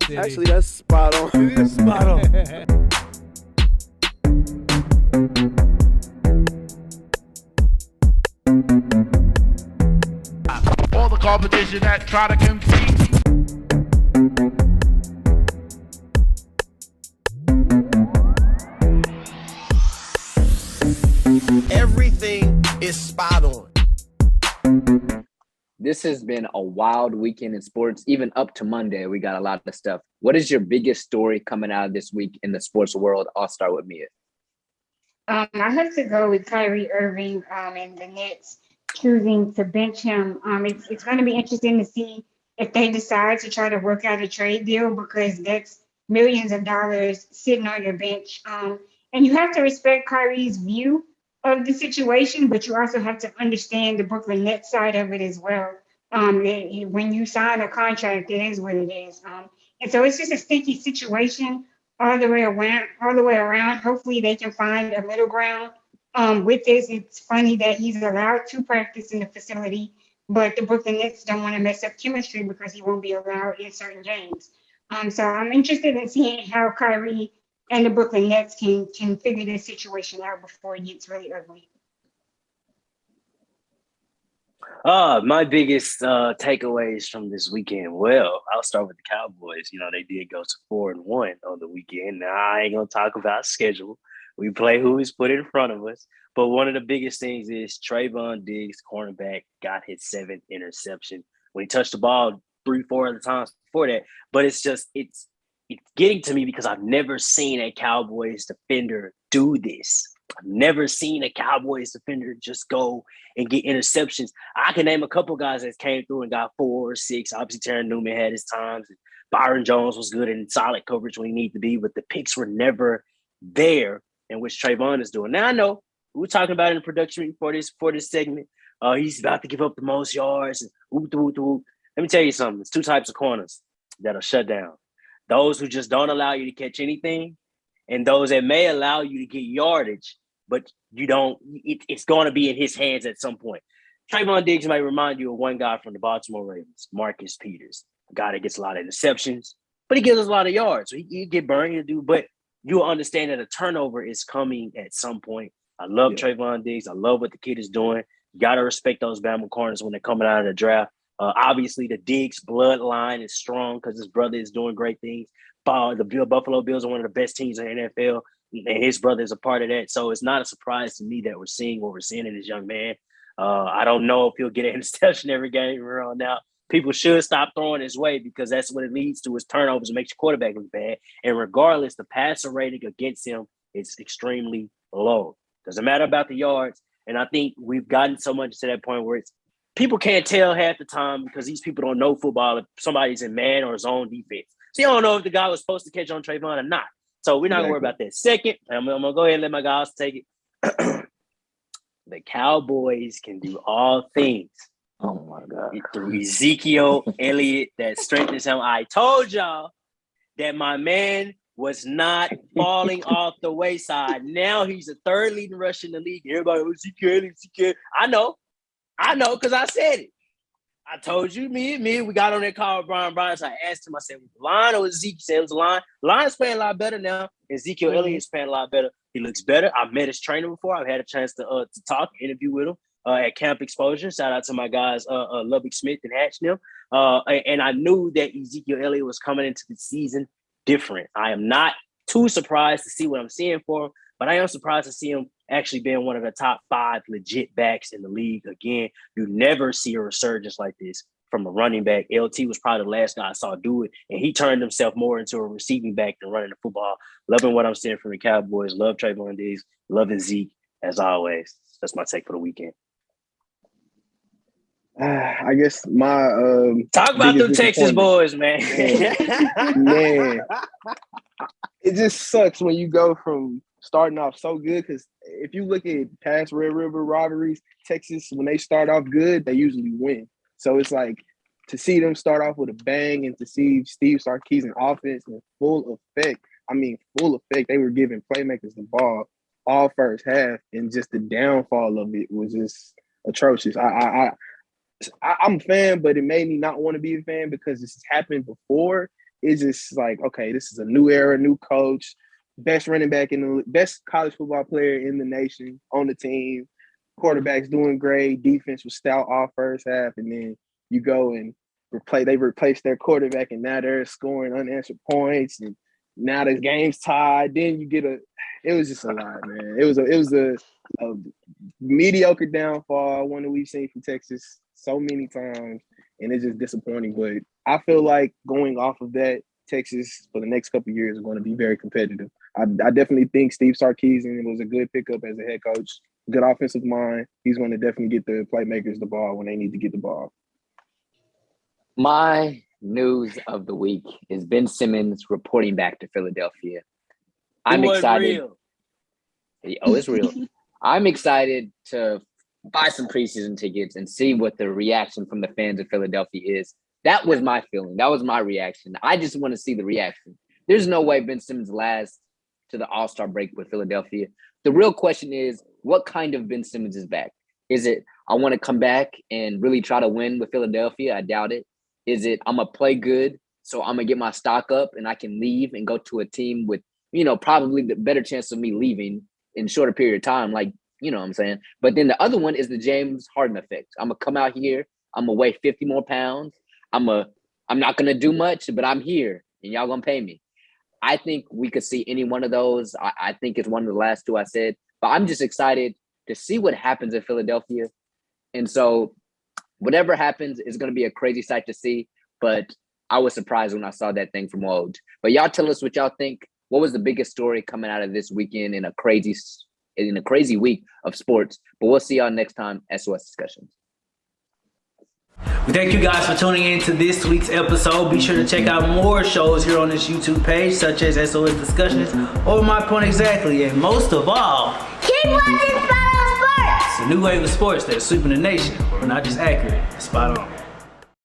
City. Actually, that's spot on. It is spot on. All the competition that try to compete. Everything is spot on. This has been a wild weekend in sports. Even up to Monday, we got a lot of stuff. What is your biggest story coming out of this week in the sports world? I'll start with Mia. I have to go with Kyrie Irving and the Nets choosing to bench him. It's going to be interesting to see if they decide to try to work out a trade deal because that's millions of dollars sitting on your bench. And you have to respect Kyrie's view of the situation, but you also have to understand the Brooklyn Nets side of it as well. When you sign a contract, it is what it is. And so it's just a sticky situation all the way around. Hopefully they can find a middle ground. With this, it's funny that he's allowed to practice in the facility, but the Brooklyn Nets don't want to mess up chemistry because he won't be allowed in certain games. So I'm interested in seeing how Kyrie and the Brooklyn Nets can figure this situation out before it gets really ugly. My biggest takeaways from this weekend. Well, I'll start with the Cowboys. You know, they did go to 4-1 on the weekend. Now, I ain't gonna talk about schedule. We play who is put in front of us. But one of the biggest things is Trayvon Diggs, cornerback, got his 7th interception when he touched the ball 3-4 other times before that. But it's getting to me because I've never seen a Cowboys defender do this. I've never seen a Cowboys defender just go and get interceptions. I can name a couple guys that came through and got 4 or 6. Obviously, Terran Newman had his times. Byron Jones was good in solid coverage when he needed to be, but the picks were never there, in which Trayvon is doing. Now, I know we were talking about in the production for this segment. He's about to give up the most yards. Let me tell you something. There's 2 types of corners that are shut down. Those who just don't allow you to catch anything, and those that may allow you to get yardage, but you don't. It's going to be in his hands at some point. Trayvon Diggs might remind you of one guy from the Baltimore Ravens, Marcus Peters, a guy that gets a lot of interceptions, but he gives us a lot of yards. So he get burned, he'll do, but you'll understand that a turnover is coming at some point. I love Trayvon Diggs. I love what the kid is doing. You got to respect those Bama corners when they're coming out of the draft. Obviously, the Diggs bloodline is strong because his brother is doing great things. The Buffalo Bills are one of the best teams in the NFL, and his brother is a part of that. So it's not a surprise to me that we're seeing what we're seeing in this young man. I don't know if he'll get an interception every game from on out. People should stop throwing his way because that's what it leads to is turnovers and makes your quarterback look bad. And regardless, the passer rating against him is extremely low. Doesn't matter about the yards. And I think we've gotten so much to that point where people can't tell half the time because these people don't know football if somebody's in man or zone defense. So you don't know if the guy was supposed to catch on Trayvon or not. So we're not going to worry about that. Second, I'm going to go ahead and let my guys take it. The Cowboys can do all things. Oh, my God. Through Ezekiel Elliott that strengthens him. I told y'all that my man was not falling off the wayside. Now he's the 3rd leading rusher in the league. Everybody, Ezekiel. I know, because I said it. I told you, me, we got on that call with Brian Bryant. So I asked him, I said, was the line or Ezekiel? He said it was the line. Line's playing a lot better now. Ezekiel Elliott's playing a lot better. He looks better. I've met his trainer before. I've had a chance to talk, interview with him at Camp Exposure. Shout out to my guys, Lubbock Smith and Hatch them. And I knew that Ezekiel Elliott was coming into the season different. I am not too surprised to see what I'm seeing for him, but I am surprised to see him actually being one of the top 5 legit backs in the league. Again, you never see a resurgence like this from a running back. LT was probably the last guy I saw do it, and he turned himself more into a receiving back than running the football. Loving what I'm seeing from the Cowboys. Love Trayvon Diggs. Loving Zeke, as always. That's my take for the weekend. I guess my talk about them Texas boys, man. Man, it just sucks when you go from starting off so good because if you look at past Red River rivalries, Texas, when they start off good, they usually win. So it's like to see them start off with a bang and to see Steve Sarkisian offense in full effect. I mean, full effect. They were giving playmakers the ball all first half, and just the downfall of it was just atrocious. I'm a fan, but it made me not want to be a fan because this has happened before. it's just like, okay, this is a new era, new coach, best running back in the best college football player in the nation on the team. Quarterback's doing great. Defense was stout all first half, and then you go and they replaced their quarterback, and now they're scoring unanswered points, and now the game's tied. Then you get it was just a lot, man. It was a mediocre downfall, one that we've seen from Texas so many times, and it's just disappointing. But I feel like going off of that, Texas for the next couple of years is going to be very competitive. I definitely think Steve Sarkisian was a good pickup as a head coach, good offensive mind. He's going to definitely get the playmakers the ball when they need to get the ball. My news of the week is Ben Simmons reporting back to Philadelphia. I'm excited. Oh, it's real. I'm excited to buy some preseason tickets and see what the reaction from the fans of Philadelphia is. That was my feeling. That was my reaction. I just want to see the reaction. There's no way Ben Simmons lasts to the All-Star break with Philadelphia. The real question is, what kind of Ben Simmons is back? Is it, I want to come back and really try to win with Philadelphia? I doubt it. Is it, I'm going to play good, so I'm going to get my stock up and I can leave and go to a team with, probably the better chance of me leaving in a shorter period of time, like, you know what I'm saying? But then the other one is the James Harden effect. I'm going to come out here. I'm going to weigh 50 more pounds. I'm not going to do much, but I'm here and y'all going to pay me. I think we could see any one of those. I think it's one of the last two I said, but I'm just excited to see what happens in Philadelphia. And so whatever happens is going to be a crazy sight to see, but I was surprised when I saw that thing from Woj. But y'all tell us what y'all think. What was the biggest story coming out of this weekend in a crazy week of sports? But we'll see y'all next time, SOS Discussions. We thank you guys for tuning in to this week's episode. Be sure to check out more shows here on this YouTube page, such as SOS Discussions or My Point Exactly. And most of all, keep watching Spot on Sports! it's a new wave of sports that's sweeping the nation. We're not just accurate, it's spot on.